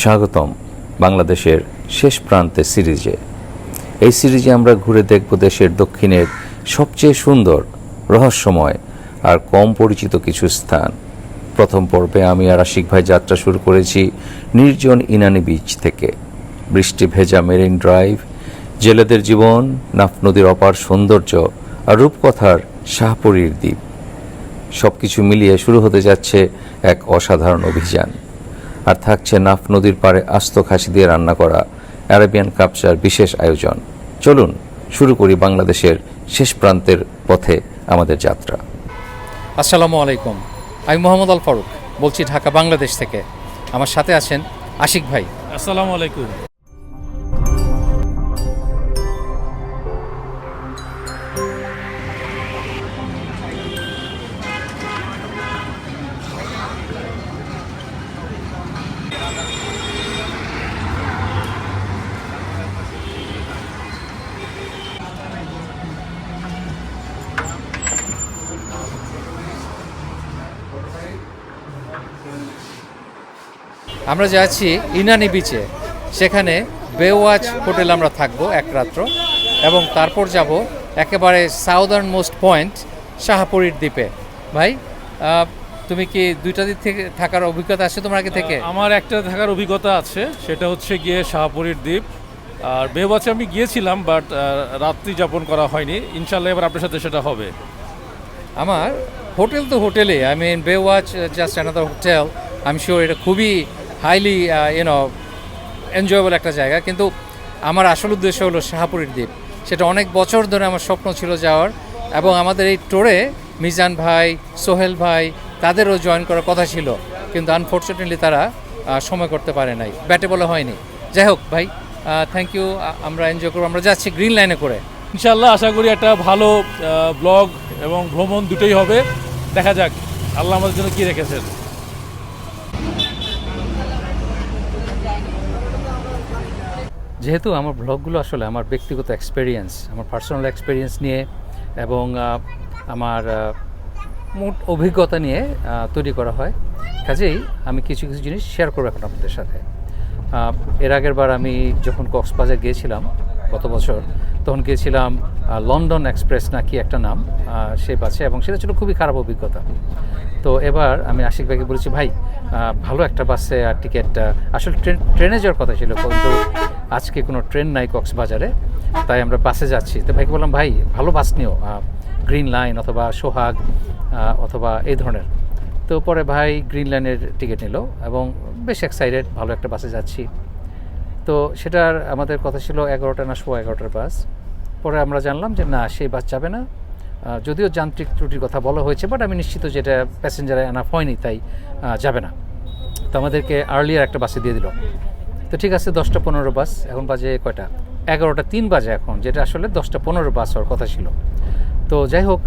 স্বাগতম বাংলাদেশের শেষ প্রান্তে সিরিজে। এই সিরিজে আমরা ঘুরে দেখব দেশের দক্ষিণের সবচেয়ে সুন্দর, রহস্যময় আর কম পরিচিত কিছু স্থান। প্রথম পর্বে আমি আর আশিক ভাই যাত্রা শুরু করেছি নির্জন ইনানি বিচ থেকে। বৃষ্টি ভেজা মেরিন ড্রাইভ, জেলেদের জীবন, নাফ নদীর অপার সৌন্দর্য আর রূপকথার শাহপরীর দ্বীপ, সবকিছু মিলিয়ে শুরু হতে যাচ্ছে এক অসাধারণ অভিযান। আর থাকছে নাফ নদীর পাড়ে আস্ত খাসি দিয়ে রান্না করা অ্যারাবিয়ান কাপচার বিশেষ আয়োজন। চলুন শুরু করি বাংলাদেশের শেষ প্রান্তের পথে আমাদের যাত্রা। আসসালামু আলাইকুম, আমি মোহাম্মদ আল ফারুক বলছি ঢাকা, বাংলাদেশ থেকে। আমার সাথে আছেন আশিক ভাই। আসসালামু আলাইকুম। আমরা যাচ্ছি ইনানি বিচে, সেখানে বেওয়াচ হোটেল আমরা থাকবো এক রাত্র, এবং তারপর যাব একেবারে সাউদার্ন মোস্ট পয়েন্ট শাহপরীর দ্বীপে। ভাই, তুমি কি দুইটা দিক থেকে থাকার অভিজ্ঞতা আছে তোমার আগে থেকে? আমার একটা থাকার অভিজ্ঞতা আছে, সেটা হচ্ছে গিয়ে শাহপরীর দ্বীপ। আর বেওয়াচে আমি গিয়েছিলাম, বাট রাত্রি যাপন করা হয়নি। ইনশাল্লাহ এবার আপনার সাথে সেটা হবে। আমার হোটেল তো হোটেলে, I mean Baywatch just another hotel. I am sure এটা খুবই হাইলি এনজয়েবল একটা জায়গা, কিন্তু আমার আসল উদ্দেশ্য হলো শাহপরীর দ্বীপ। সেটা অনেক বছর ধরে আমার স্বপ্ন ছিল যাওয়ার, এবং আমাদের এই টোরে মিজান ভাই, সোহেল ভাই তাদেরও জয়েন করার কথা ছিল, কিন্তু আনফর্চুনেটলি তারা সময় করতে পারে নাই, ব্যাটে বলা হয়নি। যাই হোক ভাই, থ্যাংক ইউ। আমরা এনজয় করবো, আমরা যাচ্ছি গ্রিন লাইনে করে। ইনশাল্লাহ আশা করি একটা ভালো ব্লগ এবং ভ্রমণ দুটোই হবে। দেখা যাক আল্লাহ আমাদের জন্য কী রেখেছেন। যেহেতু আমার ব্লগগুলো আসলে আমার ব্যক্তিগত এক্সপেরিয়েন্স, আমার পার্সোনাল এক্সপেরিয়েন্স নিয়ে এবং আমার মোট অভিজ্ঞতা নিয়ে তৈরি করা হয়, কাজেই আমি কিছু কিছু জিনিস শেয়ার করবো এখন আপনাদের সাথে। এর আগের বার আমি যখন কক্সবাজার গিয়েছিলাম গত বছর, তখন গিয়েছিলাম লন্ডন এক্সপ্রেস নাকি একটা নাম, সেই বাসে, এবং সেটা ছিল খুবই খারাপ অভিজ্ঞতা। তো এবার আমি আশিক ভাইকে বলেছি, ভাই ভালো একটা বাসে আর টিকিটটা, আসলে ট্রেনে যাওয়ার কথা ছিল, কিন্তু আজকে কোনো ট্রেন নাই কক্সবাজারে, তাই আমরা বাসে যাচ্ছি। তো ভাইকে বললাম, ভাই ভালো বাস নিও, গ্রিন লাইন অথবা সোহাগ অথবা এই ধরনের। তো পরে ভাই গ্রিন লাইনের টিকিট নিল এবং বেশ এক্সাইটেড, ভালো একটা বাসে যাচ্ছি। তো সেটার আমাদের কথা ছিল 11টা না 11:15টার বাস। পরে আমরা জানলাম যে না, সেই বাস যাবে না, যদিও যান্ত্রিক ত্রুটির কথা বলা হয়েছে, বাট আমি নিশ্চিত যে এটা প্যাসেঞ্জারে এনাফ হয়নি, তাই যাবে না। তো আমাদেরকে আর্লিয়ার একটা বাসে দিয়ে দিল। তো ঠিক আছে, 10:15 বাস, এখন বাজে কয়টা? 11:03 বাজে এখন, যেটা আসলে 10:15 বাস হওয়ার কথা ছিল। তো যাই হোক,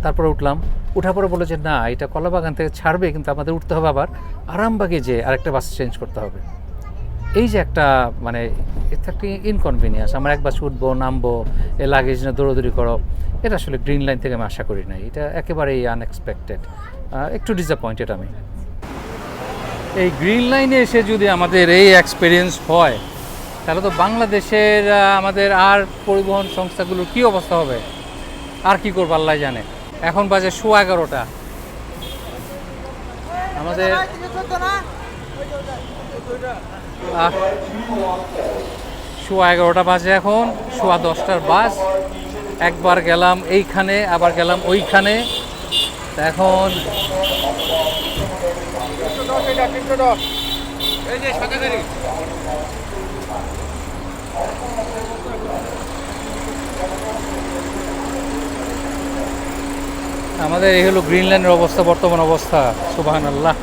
তারপরে উঠলাম, উঠার পরে বলে যে না, এটা কলাবাগান থেকে ছাড়বে, কিন্তু আমাদের উঠতে হবে আবার আরামবাগে, যে আরেকটা বাস চেঞ্জ করতে হবে। এই যে একটা মানে এটা একটা ইনকনভিনিয়েন্স, আমার এক বাসে উঠবো, নামবো, এ লাগেজ না দৌড়াদৌড়ি করো, এটা আসলে গ্রিন লাইন থেকে আমি আশা করি নাই। এটা একেবারেই আনএক্সপেক্টেড, একটু ডিসঅ্যাপয়েন্টেড আমি। এই গ্রিন লাইনে এসে যদি আমাদের এই এক্সপিরিয়েন্স হয়, তাহলে তো বাংলাদেশের আমাদের আর পরিবহন সংস্থাগুলোর কী অবস্থা হবে, আর কি করবো আল্লাহ জানে। এখন বাজে 11:15, আমাদের 11:15 বাজে এখন, 10:15 বাস। একবার গেলাম এইখানে, আবার গেলাম ওইখানে, এখন আমাদের এই হলো গ্রিন লাইনের অবস্থা, বর্তমান অবস্থা। সুবহানাল্লাহ,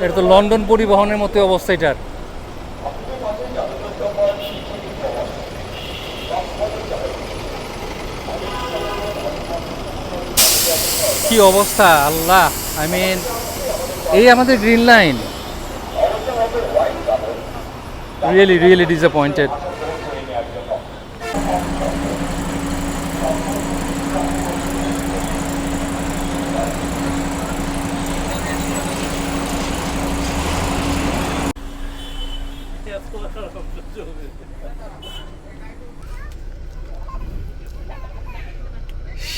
এটা তো লন্ডন পরিবহনের মতো অবস্থা এটার। কি অবস্থা আল্লাহ, আই মিন এই আমাদের গ্রিন লাইন, রিয়েলি ডিসঅ্যাপয়েন্টেড।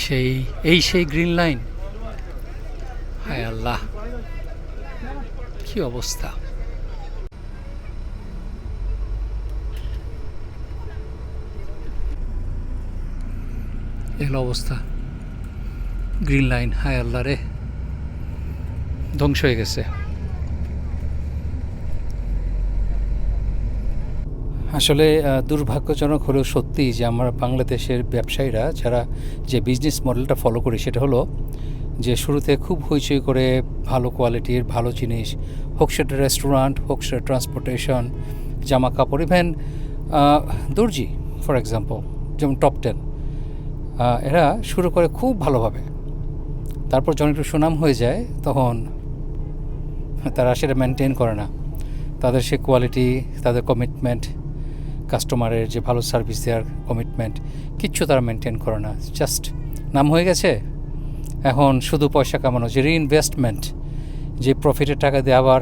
সেই গ্রিন লাইন, হায় আল্লাহ কি অবস্থা। এলো অবস্থা, গ্রিন লাইন, হায় আল্লাহ রে, ধ্বংস হয়ে গেছে। আসলে দুর্ভাগ্যজনক হলেও সত্যি যে আমরা বাংলাদেশের ব্যবসায়ীরা যারা যে বিজনেস মডেলটা ফলো করি সেটা হলো যে শুরুতে খুব হইচই করে ভালো কোয়ালিটির ভালো জিনিস, হোক সেটা রেস্টুরেন্ট, হোক সেটা ট্রান্সপোর্টেশন, জামা কাপড়, ইভেন দর্জি ফর এক্সাম্পল, যেমন টপ 10, এরা শুরু করে খুব ভালোভাবে, তারপর যখন একটু সুনাম হয়ে যায় তখন তারা সেটা মেনটেন করে না। তাদের সে কোয়ালিটি, তাদের কমিটমেন্ট, কাস্টমারের যে ভালো সার্ভিস দেওয়ার কমিটমেন্ট, কিচ্ছু তারা মেনটেন করে না। জাস্ট নাম হয়ে গেছে, এখন শুধু পয়সা কামানো, যে রিইনভেস্টমেন্ট, যে প্রফিটের টাকা দিয়ে আবার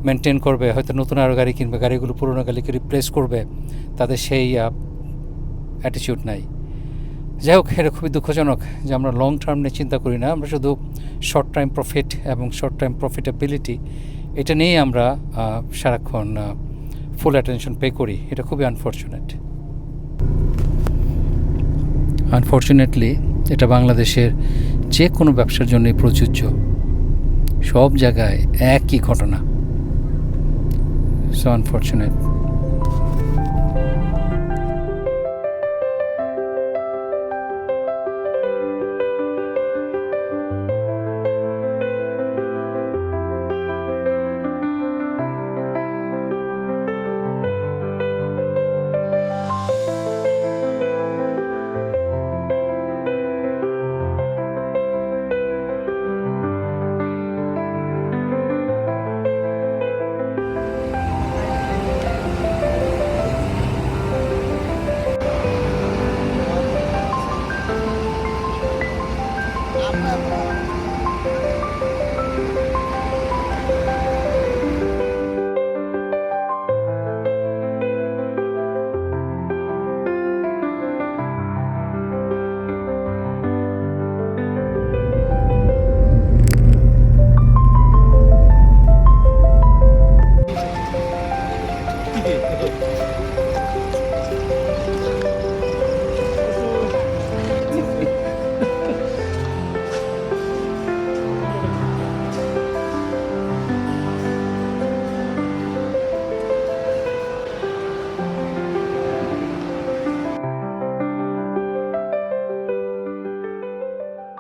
মেনটেন করবে, হয়তো নতুন আরও গাড়ি কিনবে, গাড়িগুলো পুরোনো গাড়িকে রিপ্লেস করবে, তাদের সেই অ্যাটিটিউড নাই। যাই হোক, এটা খুবই দুঃখজনক যে আমরা লং টার্ম নিয়ে চিন্তা করি না, আমরা শুধু শর্ট টাইম প্রফিট এবং শর্ট টাইম প্রফিটেবিলিটি এটা নিয়েই আমরা সারাক্ষণ ফুল অ্যাটেনশন পে করি। এটা খুবই আনফর্চুনেটলি এটা বাংলাদেশের যে কোনো ব্যবসার জন্যই প্রযোজ্য। সব জায়গায় একই ঘটনা, সো আনফর্চুনেট।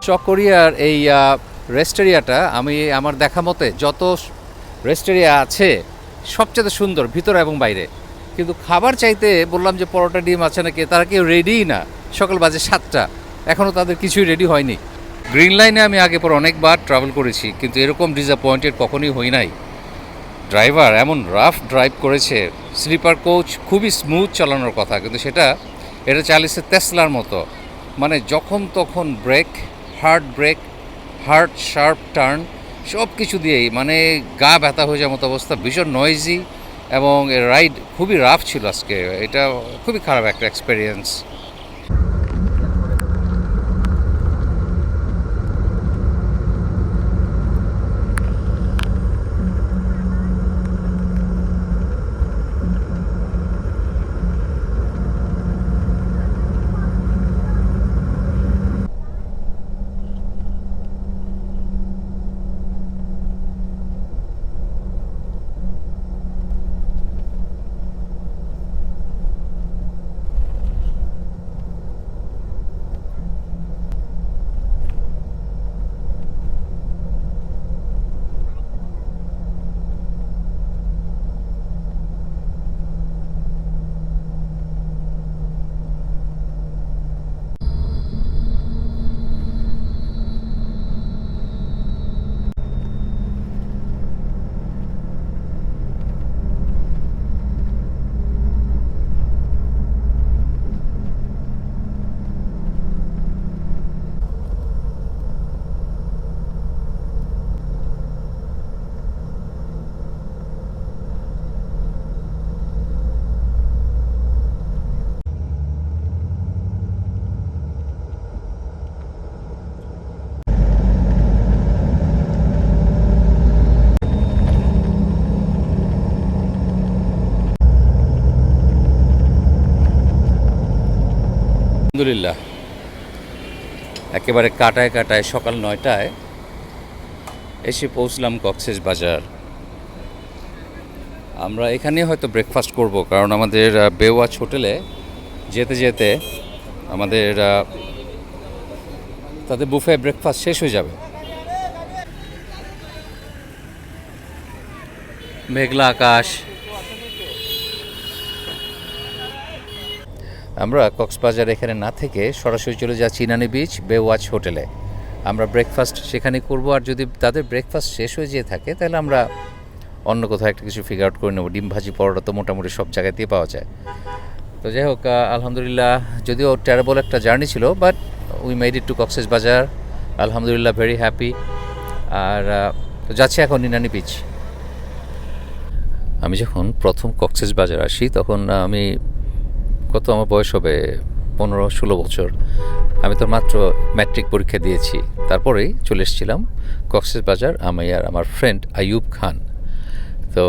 চকরিয়ার এই রেস্ট এরিয়াটা আমি আমার দেখা মতে যত রেস্ট এরিয়া আছে সবচেয়ে সুন্দর ভিতরে এবং বাইরে। কিন্তু খাবার চাইতে বললাম যে পরোটা ডিম আছে নাকি, তারা কেউ রেডিই না। সকাল বাজে 7টা, এখনও তাদের কিছুই রেডি হয়নি। গ্রিন লাইনে আমি আগে পর অনেকবার ট্রাভেল করেছি, কিন্তু এরকম ডিসঅ্যাপয়েন্টেড কখনোই হই নাই। ড্রাইভার এমন রাফ ড্রাইভ করেছে, স্লিপার কোচ খুবই স্মুথ চালানোর কথা, কিন্তু এটা চালিয়েছে তেসলার মতো, মানে যখন তখন ব্রেক, হার্ড শার্প টার্ন, সব কিছু দিয়েই মানে গা ব্যথা হয়ে যাওয়ার মতো অবস্থা, ভীষণ নয়েজি, এবং রাইড খুবই রাফ ছিল আজকে। এটা খুবই খারাপ একটা এক্সপেরিয়েন্স। আলহামদুলিল্লাহ, একেবারে কাটায় কাটায় সকাল 9টায় এসে পৌঁছলাম কক্সেস বাজার। আমরা এখানে হয়তো ব্রেকফাস্ট করব, কারণ আমাদের বেওয়াচ হোটেলে যেতে যেতে আমাদের তাদের বুফে ব্রেকফাস্ট শেষ হয়ে যাবে। মেঘলা আকাশ। আমরা কক্সবাজার এখানে না থেকে সরাসরি চলে যাচ্ছি ইনানি বিচ বেওয়াচ হোটেলে। আমরা ব্রেকফাস্ট সেখানে করব, আর যদি তাদের ব্রেকফাস্ট শেষ হয়ে যেয়ে থাকে তাহলে আমরা অন্য কোথাও একটা কিছু ফিগার আউট করে নেব। ডিম ভাজি পরোটা তো মোটামুটি সব জায়গাতেই পাওয়া যায়। তো যাই হোক, আলহামদুলিল্লাহ, যদিও টেরেবল একটা জার্নি ছিল, but we made it to Cox's Bazar. আলহামদুলিল্লাহ, ভেরি হ্যাপি। আর তো যাচ্ছি এখন ইনানি বিচ। আমি যখন প্রথম কক্সেস বাজার আসি তখন আমার বয়স হবে 15-16 বছর। আমি তো মাত্র ম্যাট্রিক পরীক্ষা দিয়েছি, তারপরেই চলে এসেছিলাম কক্সেস বাজার আমি আর আমার ফ্রেন্ড আইয়ুব খান। তো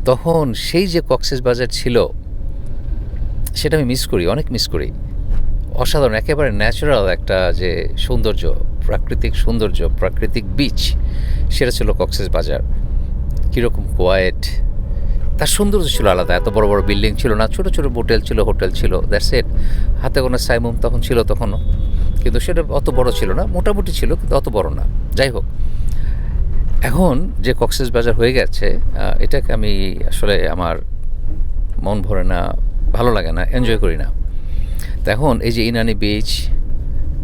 তখন সেই যে কক্সেস বাজার ছিল সেটা আমি মিস করি, অনেক মিস করি। অসাধারণ, একেবারে ন্যাচারাল একটা যে সৌন্দর্য, প্রাকৃতিক সৌন্দর্য, প্রাকৃতিক বিচ, সেটা ছিল কক্সেস বাজার। কীরকম কোয়াইট, তার সৌন্দর্য ছিল আলাদা। এত বড় বড় বিল্ডিং ছিল না, ছোটো ছোটো হোটেল ছিল, দ্যাটস ইট। হাতে কোনো সাইমুম তখন ছিল, তখনও, কিন্তু সেটা অত বড় ছিল না, মোটামুটি ছিল কিন্তু অত বড় না। যাই হোক, এখন যে কক্সেস বাজার হয়ে গেছে, এটাকে আমি আসলে আমার মন ভরে না, ভালো লাগে না, এনজয় করি না। তো এখন এই যে ইনানি বিচ,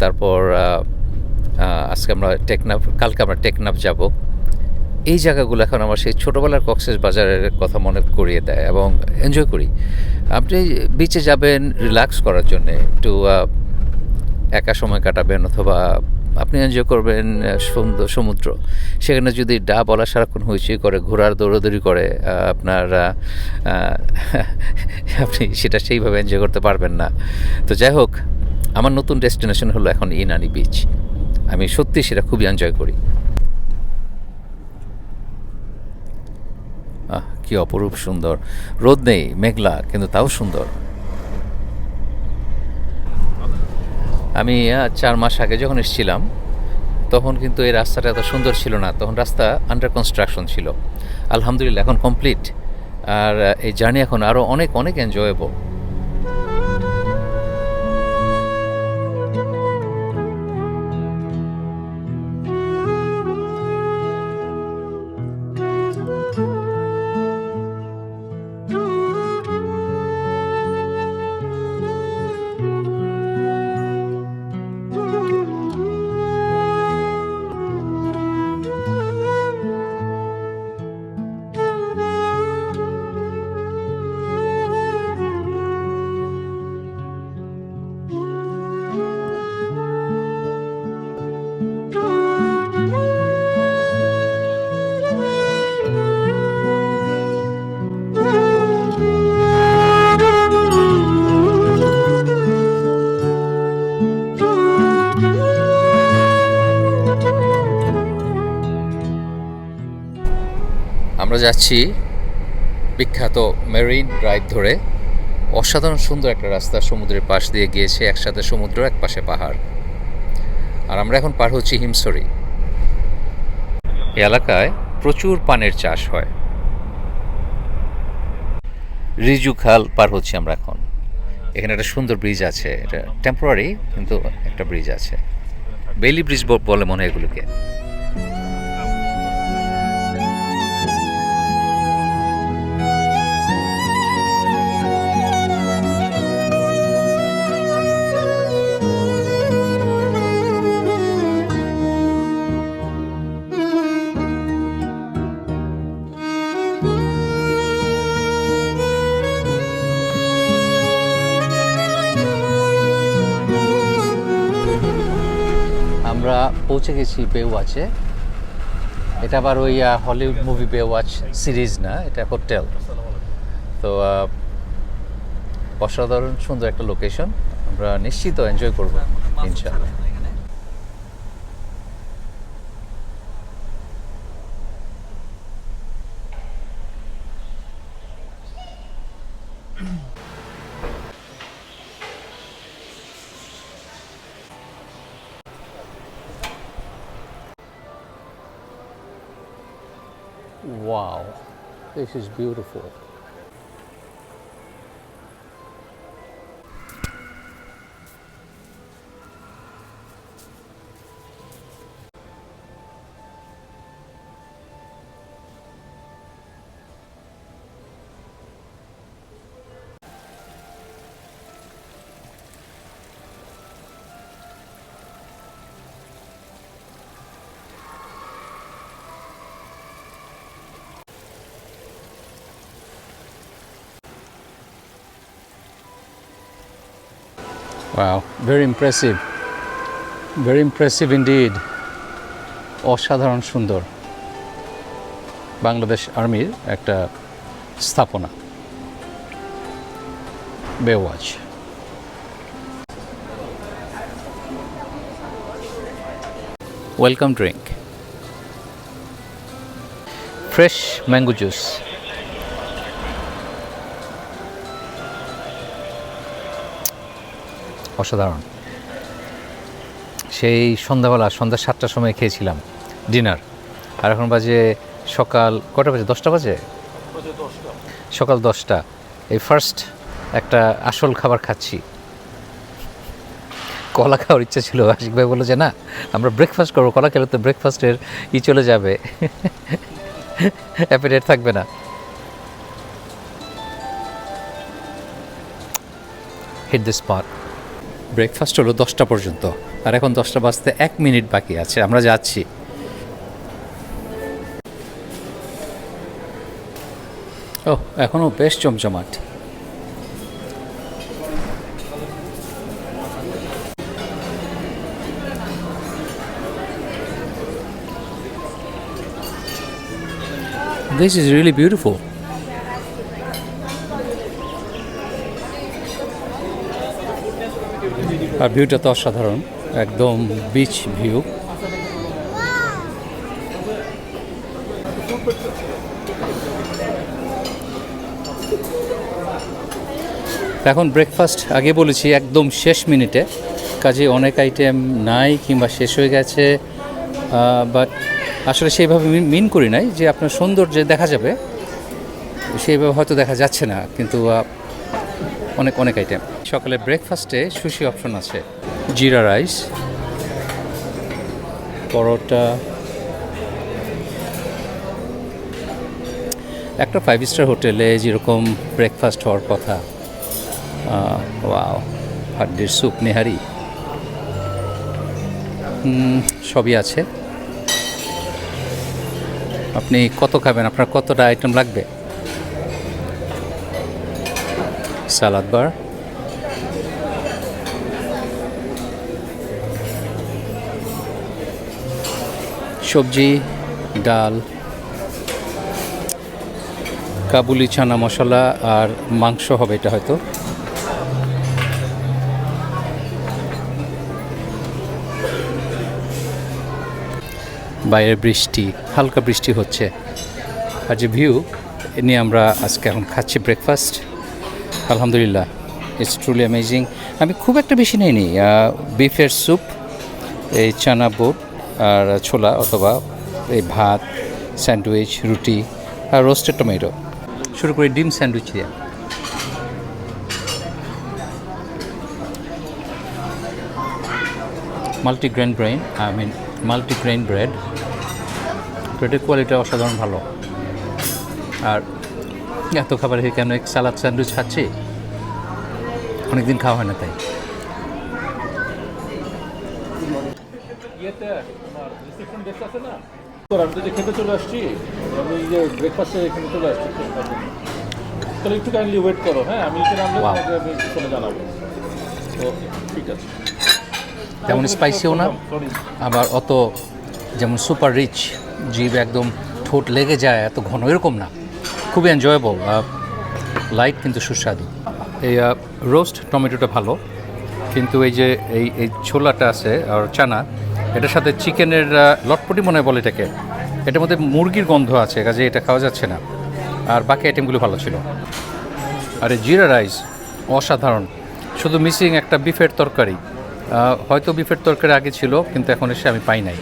তারপর আজকে আমরা কালকে আমরা টেকনাফ যাব, এই জায়গাগুলো এখন আমার সেই ছোটোবেলার কক্সেস বাজারের কথা মনে করিয়ে দেয় এবং এনজয় করি। আপনি বিচে যাবেন রিল্যাক্স করার জন্যে, একটু একা সময় কাটাবেন, অথবা আপনি এনজয় করবেন সুন্দর সমুদ্র। সেখানে যদি বলা সারাক্ষণ হইচই করে, ঘোরার দৌড়াদৌড়ি করে, আপনি সেটা সেইভাবে এনজয় করতে পারবেন না। তো যাই হোক, আমার নতুন ডেস্টিনেশন হলো এখন ইনানি বিচ। আমি সত্যি সেটা খুবই এনজয় করি। কি অপরূপ সুন্দর, রোদ নেই, মেঘলা, কিন্তু তাও সুন্দর। আমি 4 মাস আগে যখন এসেছিলাম তখন কিন্তু এই রাস্তাটা এত সুন্দর ছিল না, তখন রাস্তা আন্ডার কনস্ট্রাকশন ছিল। আলহামদুলিল্লাহ এখন কমপ্লিট, আর এই জার্নি এখন আরও অনেক অনেক এনজয়েবল। আমরা যাচ্ছি বিখ্যাত মেরিন ড্রাইভ ধরে। অসাধারণ সুন্দর একটা রাস্তা সমুদ্রের পাশ দিয়ে গিয়েছে, একসাথে সমুদ্র, এক পাশে পাহাড়। আর আমরা এখন পার হচ্ছি হিমছড়ি। এই এলাকায় প্রচুর পানের চাষ হয়। রিজু খাল পার হচ্ছি আমরা এখন। এখানে একটা সুন্দর ব্রিজ আছে, এটা টেম্পোরারি কিন্তু একটা ব্রিজ আছে, বেইলি ব্রিজ বলে মনে হয় এগুলোকে। আমরা পৌঁছে গেছি বেওয়াচে। এটা আবার ওই হলিউড মুভি বেওয়াচ সিরিজ না, এটা হোটেল। তো অসাধারণ সুন্দর একটা লোকেশন, আমরা নিশ্চিত এনজয় করবো ইনশাআল্লাহ। Wow, this is beautiful. Wow, very impressive. Very impressive indeed. অসাধারণ সুন্দর বাংলাদেশ আর্মির একটা স্থাপনা Baywatch. Welcome drink, fresh mango juice. অসাধারণ। সেই সন্ধ্যা 7টার সময় খেয়েছিলাম ডিনার, আর এখন বাজে সকাল কটা বাজে? 10টা বাজে, সকাল 10টা। এই ফার্স্ট একটা আসল খাবার খাচ্ছি। কলা খাওয়ার ইচ্ছা ছিল, আশিক ভাই বললো যে না আমরা ব্রেকফাস্ট করবো, কলা খেলে তো ব্রেকফাস্টের চলে যাবে, অ্যাপিটাইট থাকবে না। Hit the spot. ব্রেকফাস্ট হলো 10টা পর্যন্ত, আর এখন 10টা বাজতে 1 মিনিট বাকি আছে, আমরা যাচ্ছি। ও এখনও বেশ জমজমাট। This is really beautiful. আর ভিউটা তো অসাধারণ, একদম বিচ ভিউ। এখন ব্রেকফাস্ট আগে বলেছি একদম শেষ মিনিটে, কাজে অনেক আইটেম নাই কিংবা শেষ হয়ে গেছে, বাট আসলে সেইভাবে মিন করি নাই যে আপনার সৌন্দর্য দেখা যাবে, সেইভাবে হয়তো দেখা যাচ্ছে না, কিন্তু অনেক অনেক আইটেম। সকালে ব্রেকফাস্টে সুশি অপশন আছে, জিরা রাইস, পরোটা, একটা 5 স্টার হোটেলে যেরকম ব্রেকফাস্ট হওয়ার কথা। ওয়াও, হাড্ডির স্যুপ, নেহারি, সবই আছে। আপনি কত খাবেন? আপনার কতটা আইটেম লাগবে? সালাদ বার, সবজি, ডাল, কাবুলি চানা মশলা আর মাংস হবে এটা হয়তো। বাইরে বৃষ্টি, হালকা বৃষ্টি হচ্ছে, আর যে ভিউ নিয়ে আমরা আজকে এখন খাচ্ছি ব্রেকফাস্ট। আলহামদুলিল্লাহ, ইটস ট্রুলি অ্যামেজিং। আমি খুব একটা বেশি নিইনি, বিফের স্যুপ, এই চানা বুট আর ছোলা, অথবা এই ভাত, স্যান্ডউইচ, রুটি আর রোস্টেড টমেটো। শুরু করি ডিম স্যান্ডউইচ দিয়ে। মাল্টিগ্রেন ব্রেড, ব্রেডের কোয়ালিটি অসাধারণ ভালো। আর এত খাবার কেন এক সালাদ স্যান্ডউইচ খাচ্ছি, অনেকদিন খাওয়া হয় না তাই। আমি তো খেতে চলে আসছি, আমি যে ব্রেকফাস্টে এখানে চলে আসছি, তাহলে একটু কাইন্ডলি ওয়েট করো। হ্যাঁ, আমি এখানে আপনাকে আমি ফোনে জানাবো। ওকে, ঠিক আছে। তেমন স্পাইসিও না, আবার অত যেমন সুপার রিচ, জিভ একদম ঠোঁট লেগে যায় এত ঘন, এরকম না। খুবই এনজয়েবল, লাইট কিন্তু সুস্বাদু। এই রোস্ট টমেটোটা ভালো, কিন্তু এই যে এই ছোলাটা আছে আর চানা, এটার সাথে চিকেনের লটপটি মনে হয় বলে এটাকে, এটার মধ্যে মুরগির গন্ধ আছে, কাজে এটা খাওয়া যাচ্ছে না। আর বাকি আইটেমগুলো ভালো ছিল। আর এই জিরা রাইস অসাধারণ, শুধু মিসিং একটা বিফের তরকারি। হয়তো বিফের তরকারি আগে ছিল, কিন্তু এখন এসে আমি পাই নাই।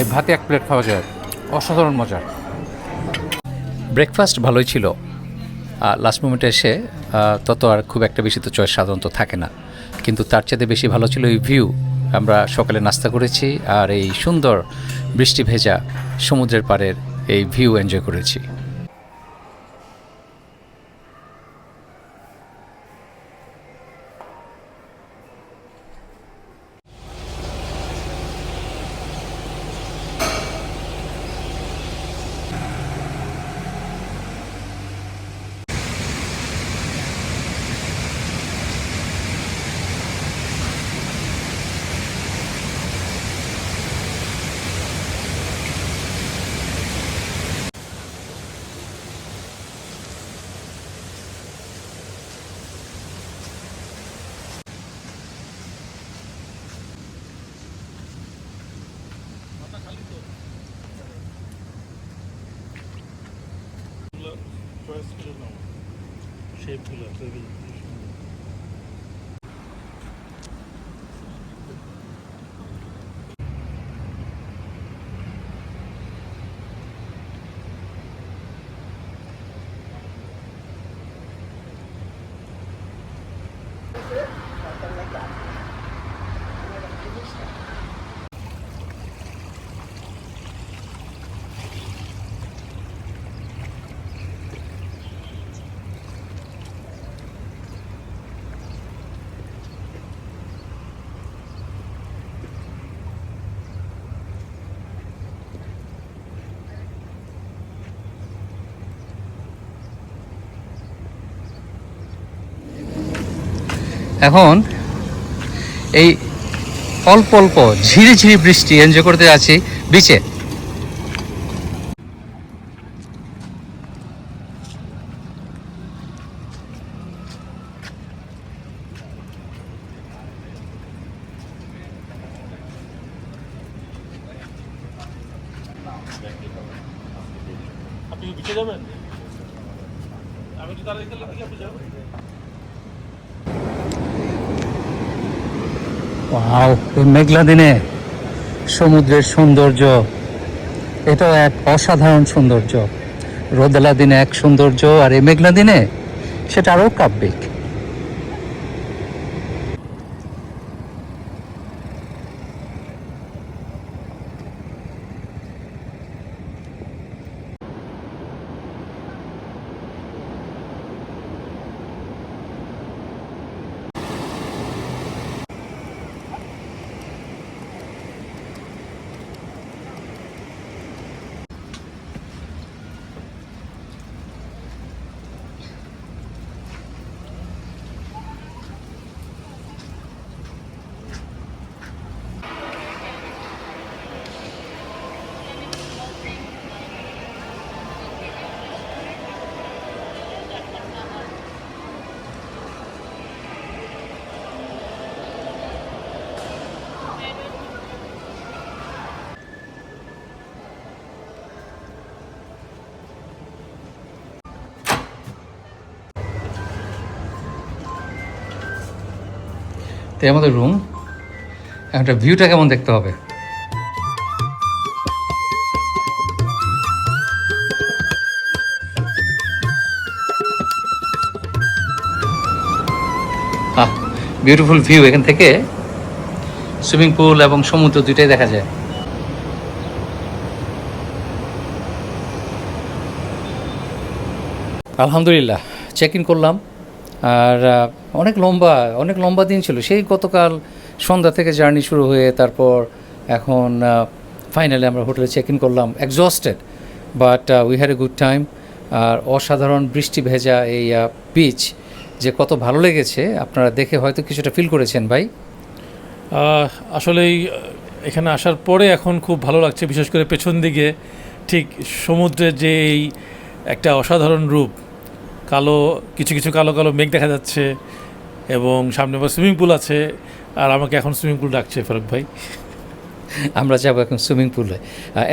এই ভাতে এক প্লেট খাওয়া যায়, অসাধারণ মজা। ব্রেকফাস্ট ভালোই ছিল, লাস্ট মোমেন্টে এসে তত আর খুব একটা বেশি তো চয়েস সাধারণত থাকে না, কিন্তু তার চেয়ে বেশি ভালো ছিল এই ভিউ। আমরা সকালে নাস্তা করেছি আর এই সুন্দর বৃষ্টি ভেজা সমুদ্রের পাড়ের এই ভিউ এনজয় করেছি। এখন এই অল্প অল্প ঝিরিঝিরি বৃষ্টি এনজয় করতে আছি বিচে। আপনি বিচে যাবেন? আমি তো তার দিকে আপনি যাবেন। ওয়াও, এই মেঘলা দিনে সমুদ্রের সৌন্দর্য, এটাও এক অসাধারণ সৌন্দর্য। রোদেলা দিনে এক সৌন্দর্য, আর এই মেঘলা দিনে সেটা আরও কাব্যিক। তাই আমাদের রুম, একটা ভিউটা কেমন দেখতে হবে। বিউটিফুল ভিউ, এখান থেকে সুইমিং পুল এবং সমুদ্র দুইটাই দেখা যায়। আলহামদুলিল্লাহ চেক ইন করলাম, আর অনেক লম্বা দিন ছিল। সেই গতকাল সন্ধ্যা থেকে জার্নি শুরু হয়ে তারপর এখন ফাইনালি আমরা হোটেলে চেক ইন করলাম, exhausted, but we had a good time. আর অসাধারণ বৃষ্টি ভেজা এই বিচ যে কত ভালো লেগেছে আপনারা দেখে হয়তো কিছুটা ফিল করেছেন ভাই। আসলেই এখানে আসার পরে এখন খুব ভালো লাগছে, বিশেষ করে পেছন দিকে ঠিক সমুদ্রের যে এই একটা অসাধারণ রূপ, কিছু কালো কালো মেঘ দেখা যাচ্ছে এবং সামনে আবার সুইমিং পুল আছে। আর আমাকে এখন সুইমিং পুল ডাকছে ফারুক ভাই। আমরা যাবো এখন সুইমিং পুলে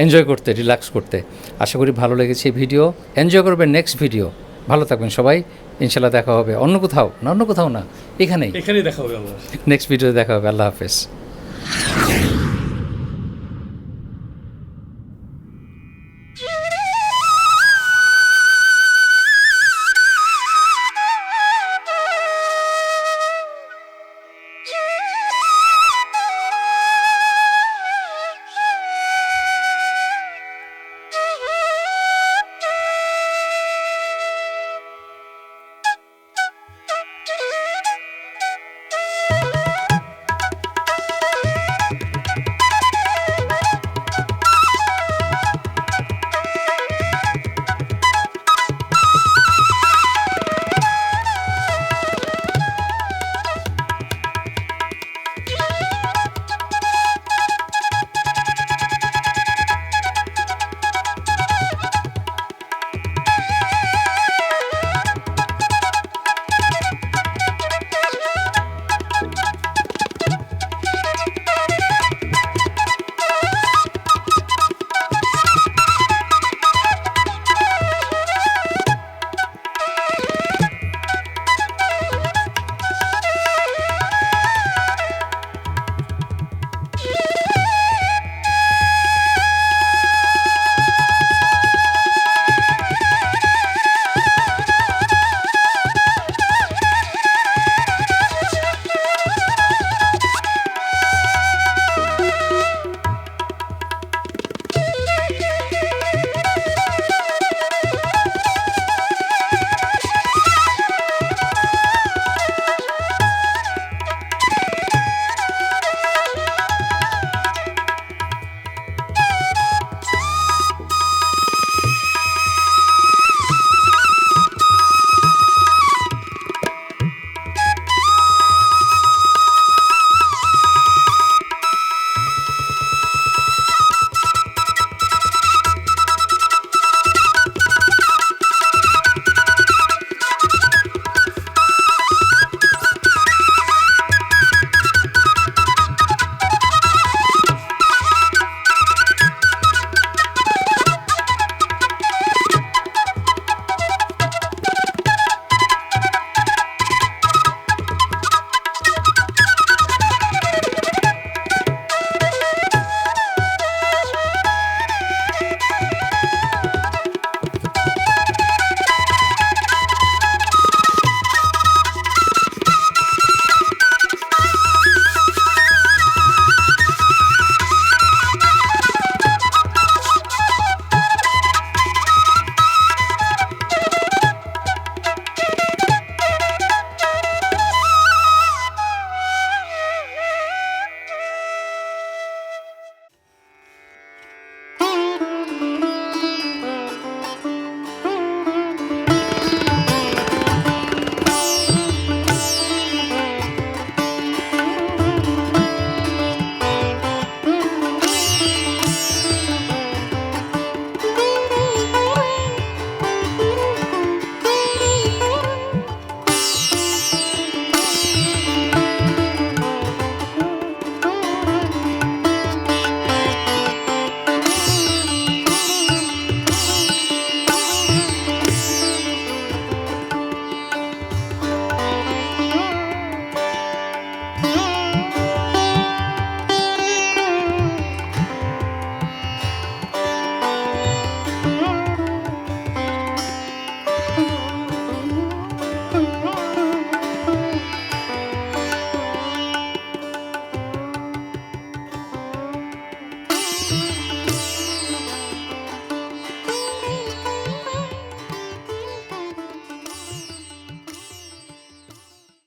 এনজয় করতে, রিল্যাক্স করতে। আশা করি ভালো লেগেছে এই ভিডিও। এনজয় করবেন নেক্সট ভিডিও। ভালো থাকবেন সবাই, ইনশাল্লাহ দেখা হবে অন্য কোথাও না, এখানেই দেখা হবে। নেক্সট ভিডিওতে দেখা হবে। আল্লাহ হাফেজ।